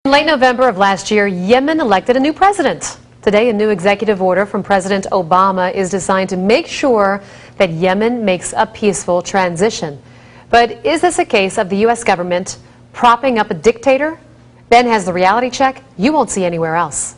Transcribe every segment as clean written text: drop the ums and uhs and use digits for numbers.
In late November of last year, Yemen elected a new president. Today, a new executive order from President Obama is designed to make sure that Yemen makes a peaceful transition. But is this a case of the U.S. government propping up a dictator? Ben has the reality check you won't see anywhere else.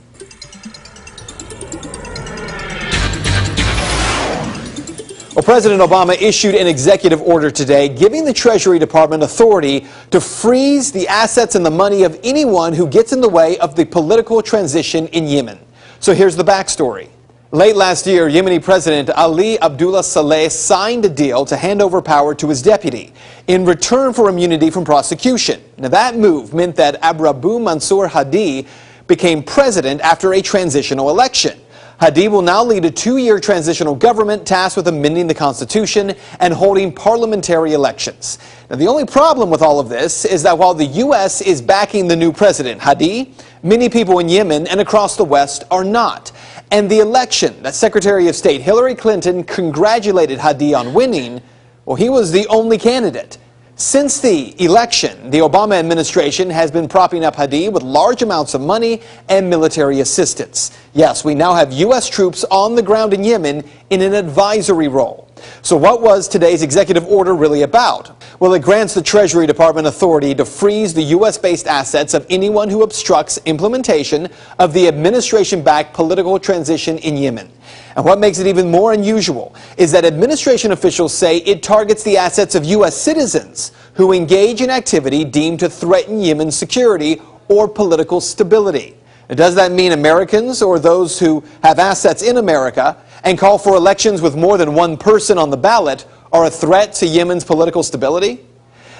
Well, President Obama issued an executive order today giving the Treasury Department authority to freeze the assets and the money of anyone who gets in the way of the political transition in Yemen. So here's the backstory. Late last year, Yemeni President Ali Abdullah Saleh signed a deal to hand over power to his deputy in return for immunity from prosecution. Now, that move meant that Abu Mansour Hadi became president after a transitional election. Hadi will now lead a 2-year transitional government tasked with amending the Constitution and holding parliamentary elections. Now, the only problem with all of this is that while the U.S. is backing the new president, Hadi, many people in Yemen and across the West are not. And the election that Secretary of State Hillary Clinton congratulated Hadi on winning, well, he was the only candidate. Since the election, the Obama administration has been propping up Hadi with large amounts of money and military assistance. Yes, we now have U.S. troops on the ground in Yemen in an advisory role. So what was today's executive order really about? Well, it grants the Treasury Department authority to freeze the U.S.-based assets of anyone who obstructs implementation of the administration-backed political transition in Yemen. And what makes it even more unusual is that administration officials say it targets the assets of U.S. citizens who engage in activity deemed to threaten Yemen's security or political stability. Now, does that mean Americans or those who have assets in America and call for elections with more than one person on the ballot are a threat to Yemen's political stability?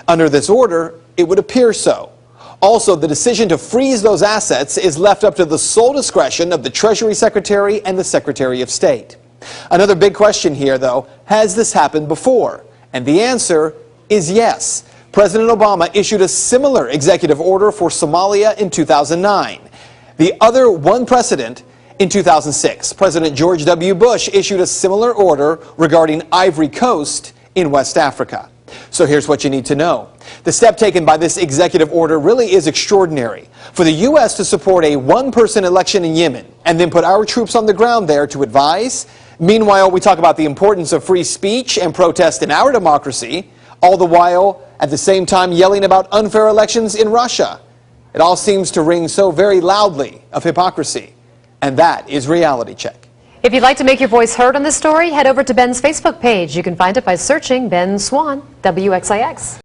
Under this order, it would appear so. Also, the decision to freeze those assets is left up to the sole discretion of the Treasury Secretary and the Secretary of State. Another big question here, though, has this happened before? And the answer is yes. President Obama issued a similar executive order for Somalia in 2009. The other one precedent in 2006, President George W. Bush issued a similar order regarding Ivory Coast in West Africa. So here's what you need to know. The step taken by this executive order really is extraordinary. For the U.S. to support a one-person election in Yemen and then put our troops on the ground there to advise. Meanwhile, we talk about the importance of free speech and protest in our democracy, all the while at the same time yelling about unfair elections in Russia. It all seems to ring so very loudly of hypocrisy. And that is Reality Check. If you'd like to make your voice heard on this story, head over to Ben's Facebook page. You can find it by searching Ben Swan, WXIX.